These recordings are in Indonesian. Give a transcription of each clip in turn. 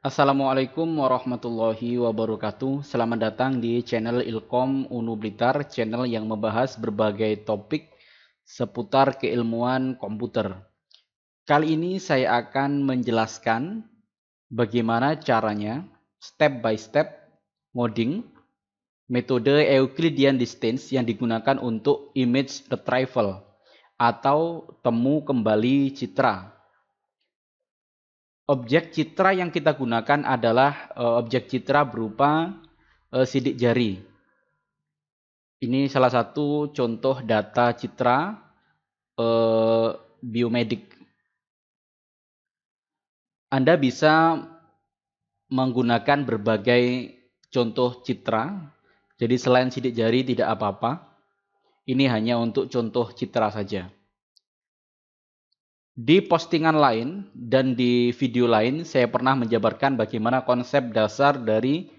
Assalamualaikum warahmatullahi wabarakatuh. Selamat datang di channel Ilkom Unu Blitar, channel yang membahas berbagai topik seputar keilmuan komputer. Kali ini saya akan menjelaskan bagaimana caranya step by step ngoding metode Euclidean distance yang digunakan untuk image retrieval atau temu kembali citra. Objek citra yang kita gunakan adalah objek citra berupa sidik jari. Ini salah satu contoh data citra biomedik. Anda bisa menggunakan berbagai contoh citra. Jadi selain sidik jari tidak apa-apa. Ini hanya untuk contoh citra saja. Di postingan lain dan di video lain saya pernah menjabarkan bagaimana konsep dasar dari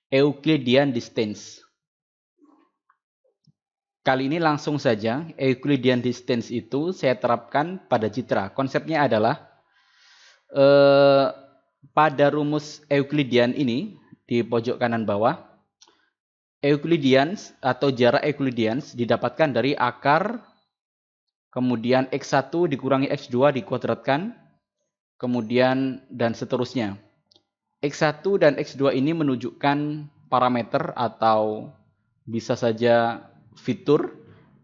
Euclidean distance. Kali ini langsung saja Euclidean distance itu saya terapkan pada citra. Konsepnya adalah pada rumus Euclidean ini di pojok kanan bawah, Euclideans atau jarak Euclideans didapatkan dari akar kemudian X1 dikurangi X2 dikuadratkan, kemudian dan seterusnya. X1 dan X2 ini menunjukkan parameter atau bisa saja fitur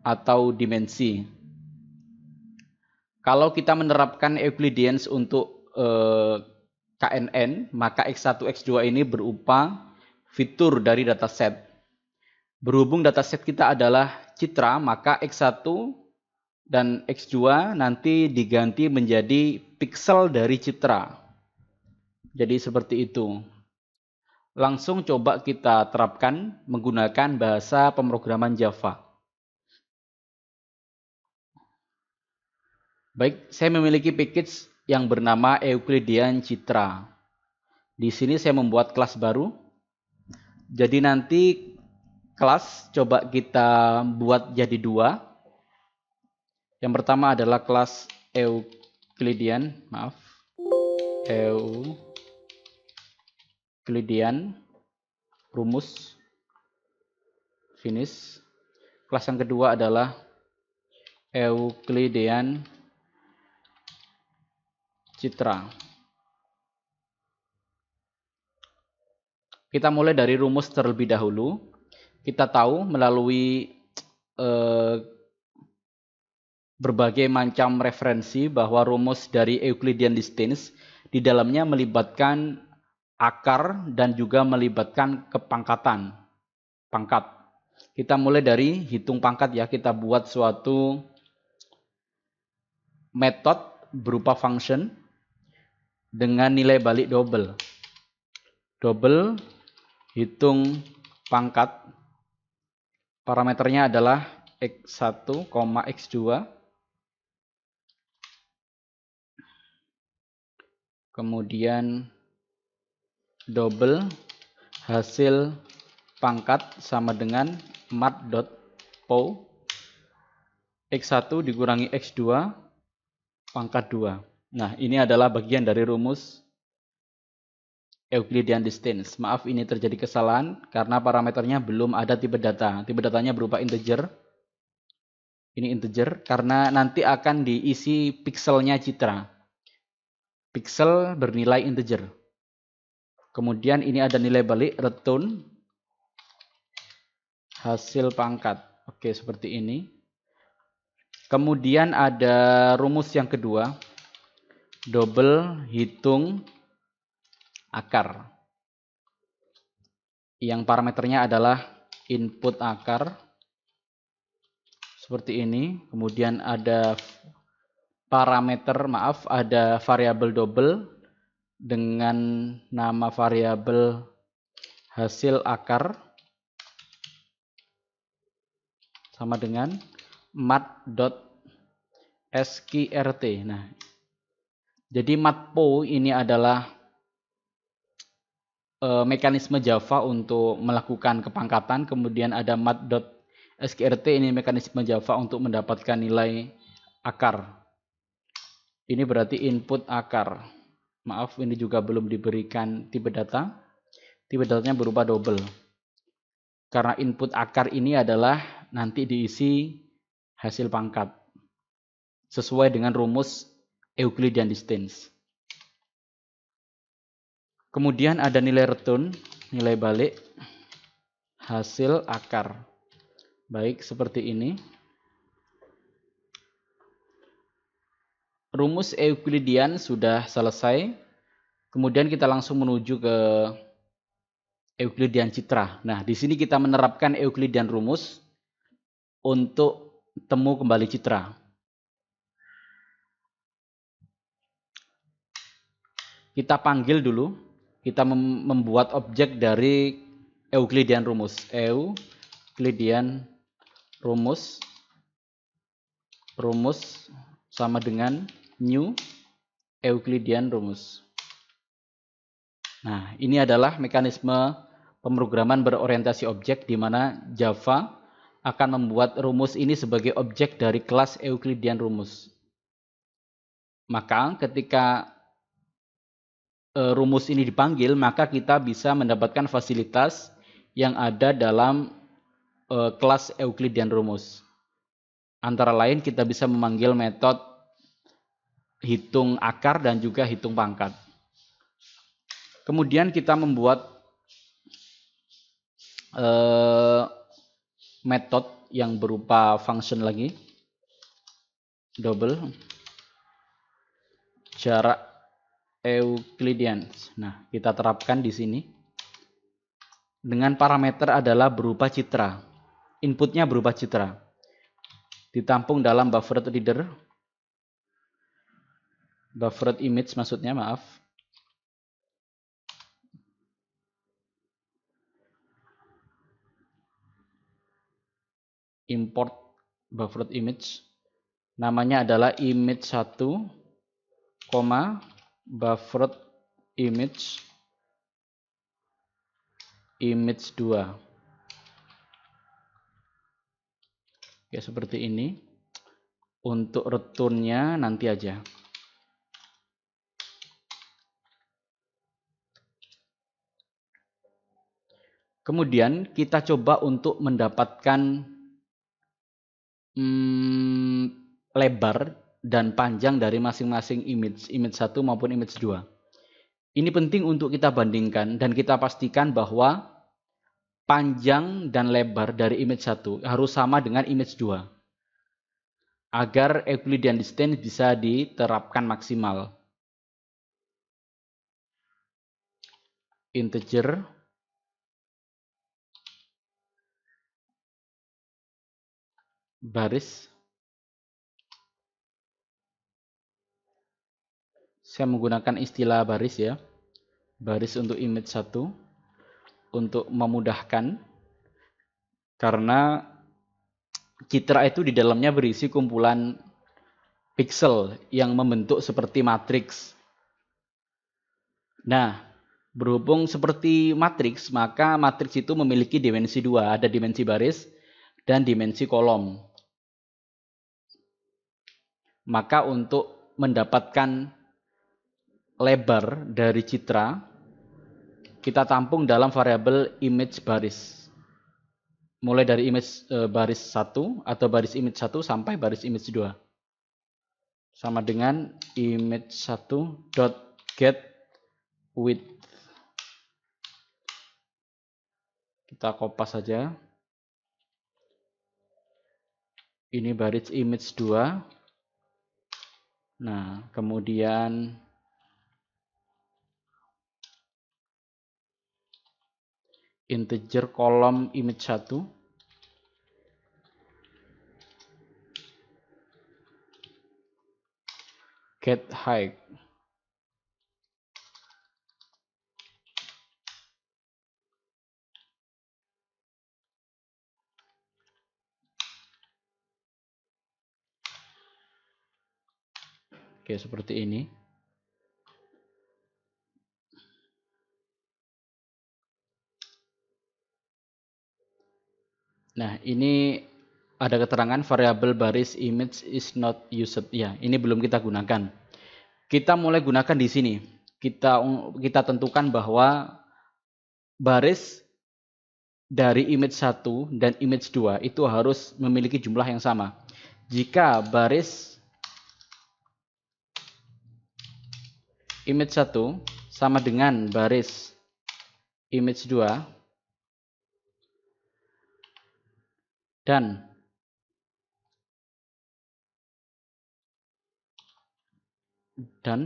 atau dimensi. Kalau kita menerapkan Euclideans untuk KNN, maka X1, X2 ini berupa fitur dari dataset. Berhubung dataset kita adalah citra, maka X1 dan X2 nanti diganti menjadi piksel dari citra. Jadi seperti itu. Langsung coba kita terapkan menggunakan bahasa pemrograman Java. Baik, saya memiliki package yang bernama Euclidean Citra. Di sini saya membuat kelas baru. Jadi nanti kelas coba kita buat jadi dua. Yang pertama adalah kelas Euclidean rumus finish. Kelas yang kedua adalah Euclidean citra. Kita mulai dari rumus terlebih dahulu. Kita tahu melalui berbagai macam referensi bahwa rumus dari Euclidean distance di dalamnya melibatkan akar dan juga melibatkan kepangkatan. Pangkat. Kita mulai dari hitung pangkat ya. Kita buat suatu metode berupa function dengan nilai balik double. Double hitung pangkat. Parameternya adalah X1, X2. Kemudian double hasil pangkat sama dengan mat.pow X1 dikurangi X2 pangkat 2. Nah, ini adalah bagian dari rumus Euclidean distance. Maaf, ini terjadi kesalahan karena parameternya belum ada tipe data. Tipe datanya berupa integer. Ini integer karena nanti akan diisi pikselnya citra. Piksel bernilai integer. Kemudian ini ada nilai balik return hasil pangkat. Oke, seperti ini. Kemudian ada rumus yang kedua, double hitung akar. Yang parameternya adalah input akar. Seperti ini. Kemudian ada parameter, ada variabel double dengan nama variabel hasil akar sama dengan mat.skrt. Nah, jadi matpo ini adalah mekanisme Java untuk melakukan kepangkatan, kemudian ada mat.skrt ini mekanisme Java untuk mendapatkan nilai akar. Ini berarti input akar. Maaf, ini juga belum diberikan tipe data. Tipe datanya berupa double. Karena input akar ini adalah nanti diisi hasil pangkat sesuai dengan rumus Euclidean distance. Kemudian ada nilai return, nilai balik hasil akar. Baik, seperti ini. Rumus Euclidean sudah selesai. Kemudian kita langsung menuju ke Euclidean citra. Nah, di sini kita menerapkan Euclidean rumus untuk temu kembali citra. Kita panggil dulu, kita membuat objek dari Euclidean rumus. Euclidean rumus sama dengan new Euclidean rumus. Nah, ini adalah mekanisme pemrograman berorientasi objek di mana Java akan membuat rumus ini sebagai objek dari kelas Euclidean rumus. Maka ketika rumus ini dipanggil, maka kita bisa mendapatkan fasilitas yang ada dalam kelas Euclidean rumus. Antara lain kita bisa memanggil metode hitung akar dan juga hitung pangkat. Kemudian kita membuat metode yang berupa function lagi, double jarak Euclidean. Nah, kita terapkan di sini dengan parameter adalah berupa citra. Inputnya berupa citra. Ditampung dalam buffered reader, buffered image maksudnya, maaf. Import buffered image. Namanya adalah image1, buffered image 2. Ya, seperti ini. Untuk returnnya nanti aja. Kemudian kita coba untuk mendapatkan lebar dan panjang dari masing-masing image 1 maupun image 2. Ini penting untuk kita bandingkan dan kita pastikan bahwa panjang dan lebar dari image 1 harus sama dengan image 2 agar Euclidean distance bisa diterapkan maksimal. Integer baris. Saya menggunakan istilah baris ya. Baris untuk image 1 untuk memudahkan, karena citra itu di dalamnya berisi kumpulan pixel yang membentuk seperti matriks. Nah, berhubung seperti matriks, maka matriks itu memiliki dimensi 2, ada dimensi baris dan dimensi kolom. Maka untuk mendapatkan lebar dari citra, kita tampung dalam variabel image baris. Mulai dari image baris 1 atau baris image 1 sampai baris image 2. Sama dengan image1.get width. Kita kopas saja. Ini baris image 2. Nah, kemudian integer kolom image 1. Get height. Oke, seperti ini. Nah, ini ada keterangan variabel baris image is not used. Ya, ini belum kita gunakan. Kita mulai gunakan di sini. kita tentukan bahwa baris dari image 1 dan image 2 itu harus memiliki jumlah yang sama. Jika baris image 1 sama dengan baris image 2 dan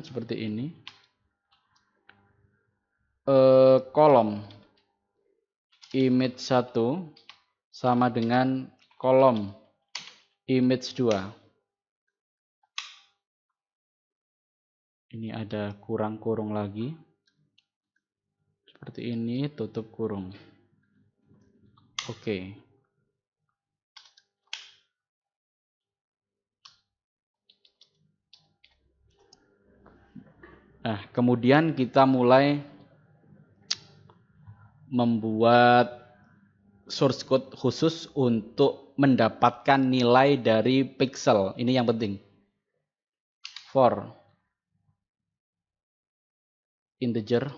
seperti ini, kolom image 1 sama dengan kolom image 2. Ini ada kurung lagi. Seperti ini, tutup kurung. Oke. Nah, kemudian kita mulai membuat source code khusus untuk mendapatkan nilai dari pixel. Ini yang penting. For integer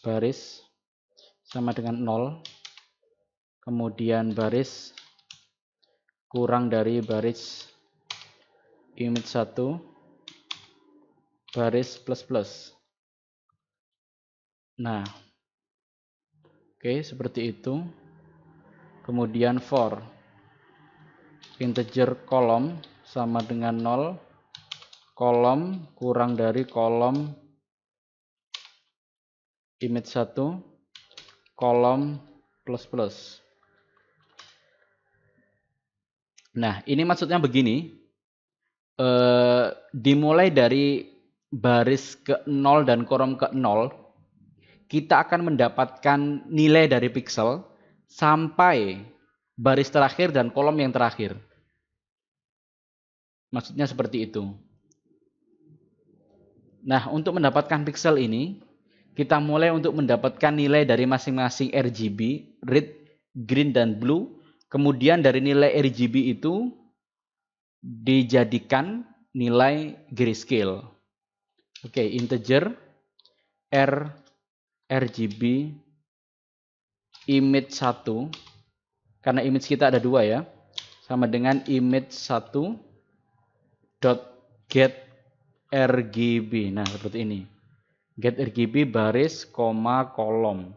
baris sama dengan 0, kemudian baris kurang dari baris image 1 baris plus. Nah, oke, seperti itu. Kemudian for integer kolom sama dengan 0, kolom kurang dari kolom image 1, kolom plus. Nah, ini maksudnya begini. Dimulai dari baris ke-0 dan kolom ke-0, kita akan mendapatkan nilai dari pixel sampai baris terakhir dan kolom yang terakhir. Maksudnya seperti itu. Nah, untuk mendapatkan pixel ini, kita mulai untuk mendapatkan nilai dari masing-masing RGB, red, green, dan blue. Kemudian dari nilai RGB itu dijadikan nilai grayscale. Oke, integer RGB image 1, karena image kita ada 2 ya, sama dengan image 1 dot get RGB. Nah, seperti ini. Get RGB baris, koma, kolom.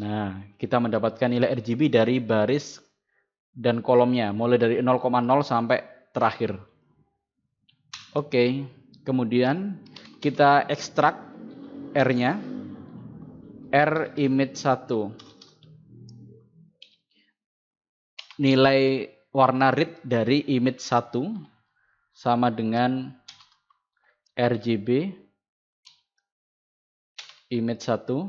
Nah, kita mendapatkan nilai RGB dari baris dan kolomnya, mulai dari 0,0 sampai terakhir. Oke, kemudian kita ekstrak R-nya, R image 1. Nilai warna red dari image 1 sama dengan RGB image 1.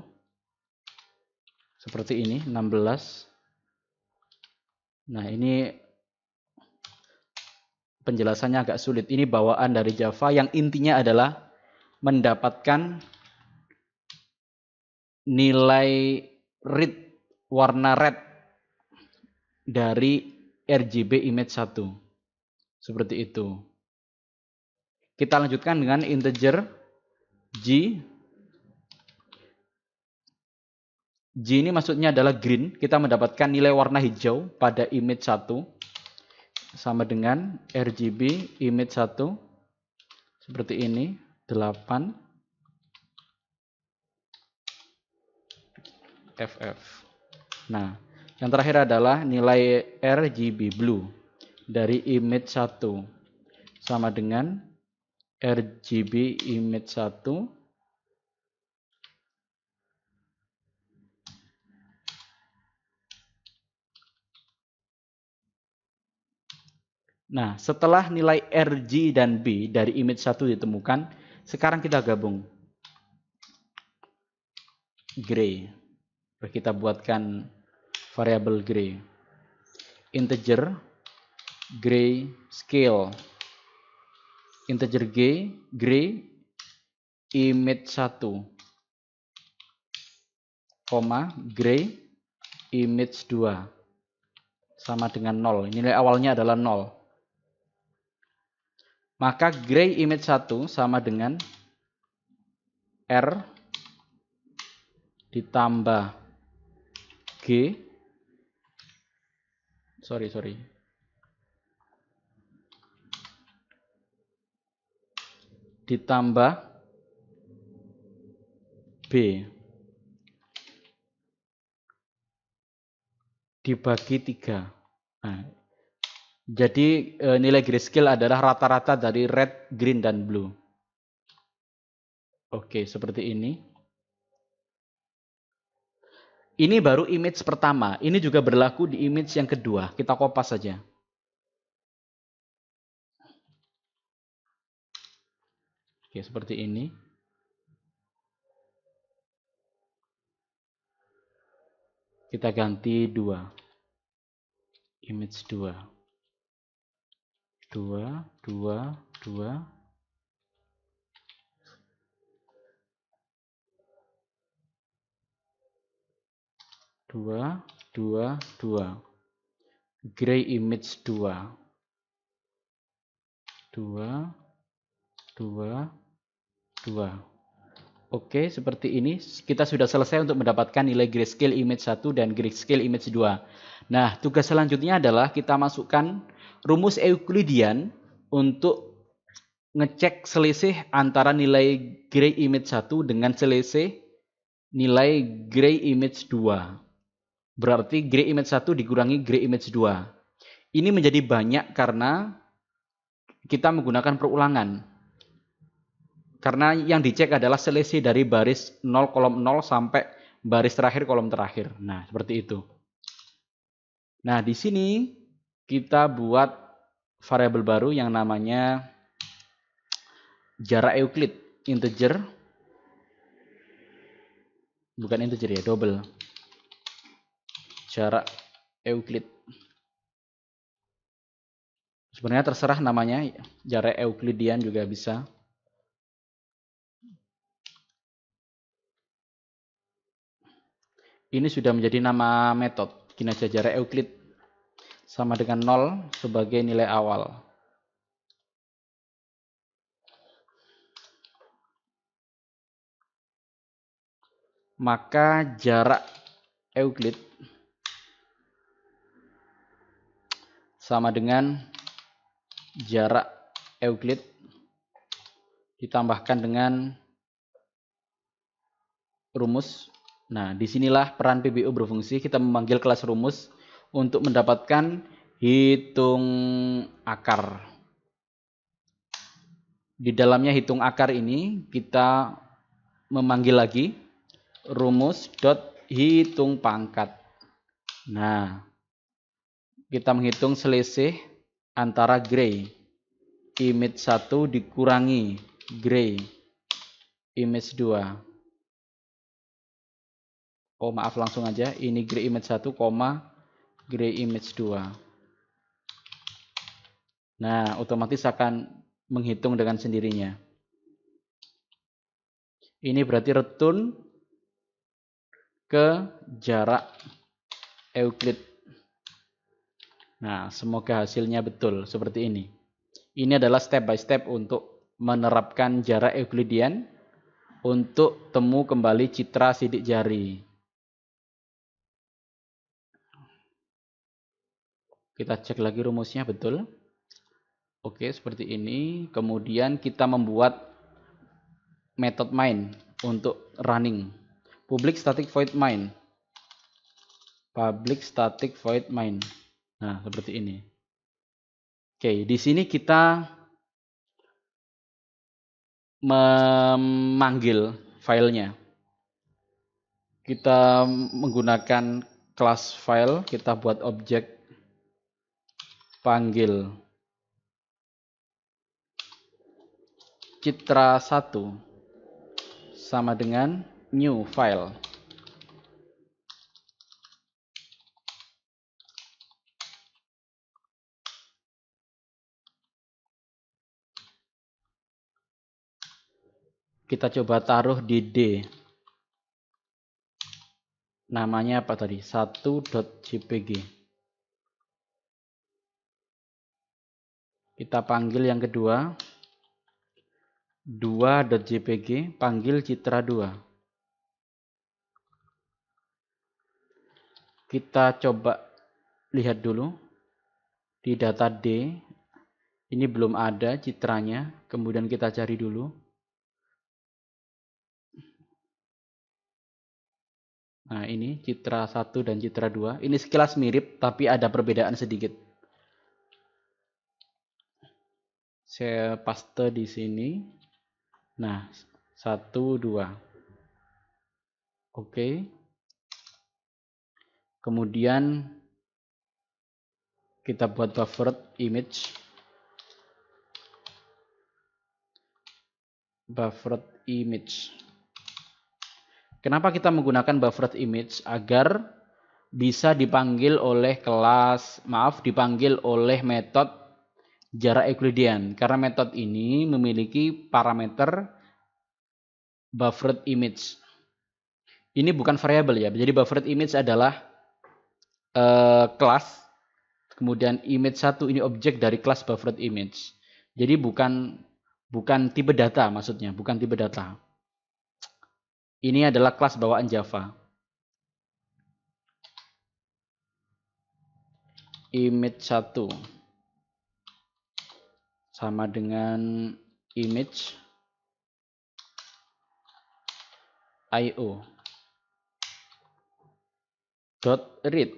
Seperti ini, 16. Nah, ini penjelasannya agak sulit. Ini bawaan dari Java yang intinya adalah mendapatkan nilai red, warna red dari RGB image 1. Seperti itu. Kita lanjutkan dengan integer G. G ini maksudnya adalah green. Kita mendapatkan nilai warna hijau pada image 1 sama dengan RGB image 1 seperti ini, 8 FF. Nah, yang terakhir adalah nilai RGB blue dari image 1 sama dengan RGB image 1 Nah, setelah nilai RG dan B dari image 1 ditemukan, sekarang kita gabung. Gray. Kita buatkan variabel gray. Integer gray scale. Integer gray image 1, gray image 2 sama dengan 0. Nilai awalnya adalah 0. Maka gray image 1 sama dengan R ditambah G, ditambah B dibagi 3. Nah, jadi nilai grayscale adalah rata-rata dari red, green, dan blue. Oke, seperti ini. Ini baru image pertama. Ini juga berlaku di image yang kedua. Kita kopas saja. Oke, seperti ini. Kita ganti 2. Image 2. 2, 2, 2. Dua, dua, dua. Gray image 2. 2, 2, 2. Oke, seperti ini. Kita sudah selesai untuk mendapatkan nilai grayscale image 1 dan grayscale image 2. Nah, tugas selanjutnya adalah kita masukkan rumus Euclidean untuk ngecek selisih antara nilai gray image 1 dengan selisih nilai gray image 2. Berarti gray image 1 dikurangi gray image 2. Ini menjadi banyak karena kita menggunakan perulangan. Karena yang dicek adalah selisih dari baris 0 kolom 0 sampai baris terakhir kolom terakhir. Nah, seperti itu. Nah, di sini kita buat variabel baru yang namanya jarak Euclid, integer. Bukan integer ya, double. Jarak Euclid. Sebenarnya terserah namanya, jarak Euclidean juga bisa. Ini sudah menjadi nama metode. Gini aja, jarak Euclid sama dengan 0 sebagai nilai awal. Maka jarak Euclid sama dengan jarak Euclid ditambahkan dengan rumus. Nah, disinilah peran PBO berfungsi. Kita memanggil kelas rumus untuk mendapatkan hitung akar. Di dalamnya hitung akar ini kita memanggil lagi rumus dot hitung pangkat. Nah, kita menghitung selisih antara gray image 1 dikurangi gray image 2. Oh, maaf, langsung aja. Ini gray image 1, gray image 2. Nah, otomatis akan menghitung dengan sendirinya. Ini berarti return ke jarak Euclid. Nah, semoga hasilnya betul seperti ini. Ini adalah step by step untuk menerapkan jarak Euclidean untuk temu kembali citra sidik jari. Kita cek lagi rumusnya betul. Oke, seperti ini. Kemudian kita membuat method main untuk running. Public static void main. Public static void main. Nah, seperti ini. Oke, di sini kita memanggil filenya. Kita menggunakan class file, kita buat objek panggil citra 1 sama dengan new file. Kita coba taruh di D. Namanya apa tadi? 1.jpg. Kita panggil yang kedua, 2.jpg, panggil citra 2. Kita coba lihat dulu di data D. Ini belum ada citranya, kemudian kita cari dulu. Nah, ini citra 1 dan citra 2. Ini sekilas mirip, tapi ada perbedaan sedikit. Saya paste di sini. Nah, 1, 2. Oke. Kemudian kita buat buffered image. Buffered image. Kenapa kita menggunakan buffered image? Agar bisa dipanggil oleh dipanggil oleh metode jarak Euclidean, karena metode ini memiliki parameter buffered image. Ini bukan variabel ya, jadi buffered image adalah kelas, kemudian image 1 ini objek dari kelas buffered image. Jadi bukan tipe data maksudnya, bukan tipe data. Ini adalah kelas bawaan Java. Image 1 sama dengan image io dot read,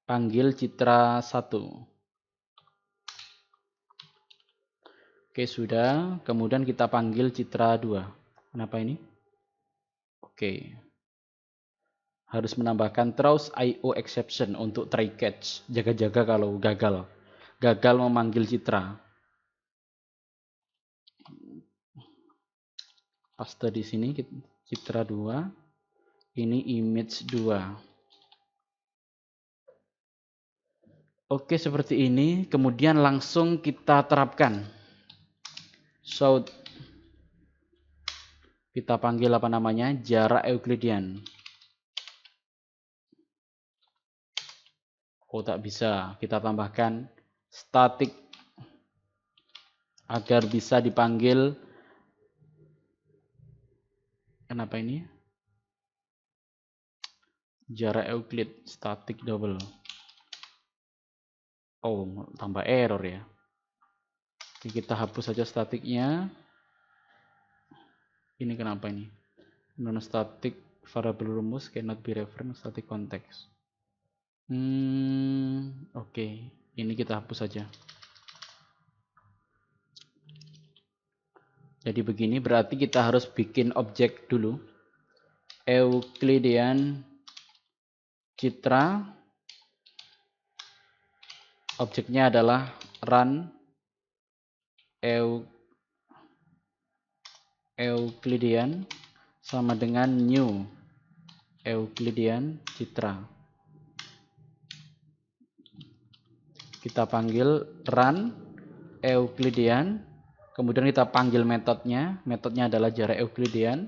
panggil citra 1. Oke, sudah. Kemudian kita panggil citra 2. Kenapa ini? Oke. Harus menambahkan throws io exception untuk try catch, jaga-jaga kalau gagal memanggil citra. Paste di sini citra 2. Ini image 2. Oke, seperti ini. Kemudian langsung kita terapkan. So, kita panggil apa namanya? Jarak Euclidean. Oh, tak bisa. Kita tambahkan static agar bisa dipanggil. Kenapa ini? Jarak Euclid static double. Oh, tambah error ya. Oke, kita hapus saja statiknya. Ini kenapa ini? Non static variable rumus cannot be referenced static context. Oke. Ini kita hapus saja. Jadi begini, berarti kita harus bikin objek dulu. Euclidean citra. Objeknya adalah run Euclidean sama dengan new Euclidean citra. Kita panggil run Euclidean, kemudian kita panggil metodenya. Metodenya adalah jarak Euclidean.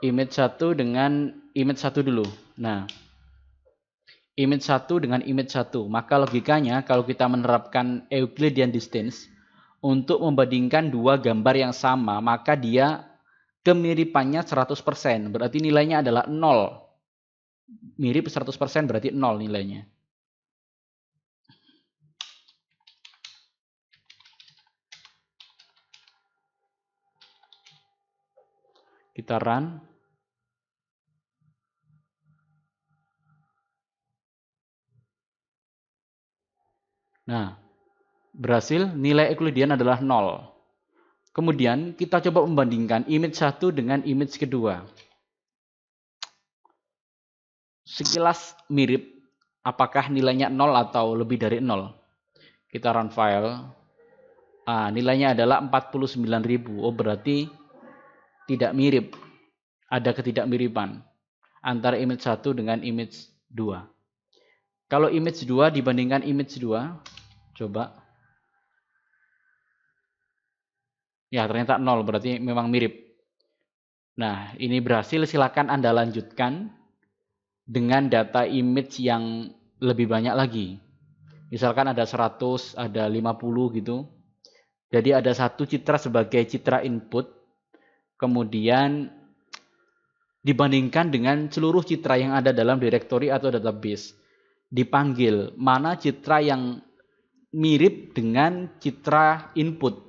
Image 1 dengan image 1 dulu. Nah, image 1 dengan image 1. Maka logikanya kalau kita menerapkan Euclidean distance untuk membandingkan dua gambar yang sama, maka dia kemiripannya 100%. Berarti nilainya adalah 0. Mirip 100% berarti 0 nilainya. Kita run. Nah, berhasil, nilai Euclidean adalah 0. Kemudian kita coba membandingkan image 1 dengan image kedua. Sekilas mirip, apakah nilainya 0 atau lebih dari 0? Kita run file. Nilainya adalah 49.000. Oh, berarti tidak mirip. Ada ketidakmiripan antara image 1 dengan image 2. Kalau image 2 dibandingkan image 2, coba. Ya, ternyata 0, berarti memang mirip. Nah, ini berhasil. Silakan Anda lanjutkan dengan data image yang lebih banyak lagi. Misalkan ada 100, ada 50 gitu. Jadi ada satu citra sebagai citra input, kemudian dibandingkan dengan seluruh citra yang ada dalam direktori atau database. Dipanggil mana citra yang mirip dengan citra input.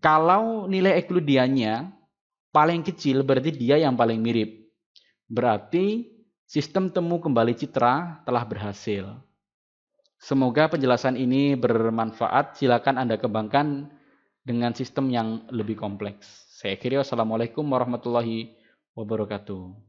Kalau nilai ekludiannya paling kecil, berarti dia yang paling mirip. Berarti sistem temu kembali citra telah berhasil. Semoga penjelasan ini bermanfaat. Silakan Anda kembangkan dengan sistem yang lebih kompleks. Saya akhiri, wassalamualaikum warahmatullahi wabarakatuh.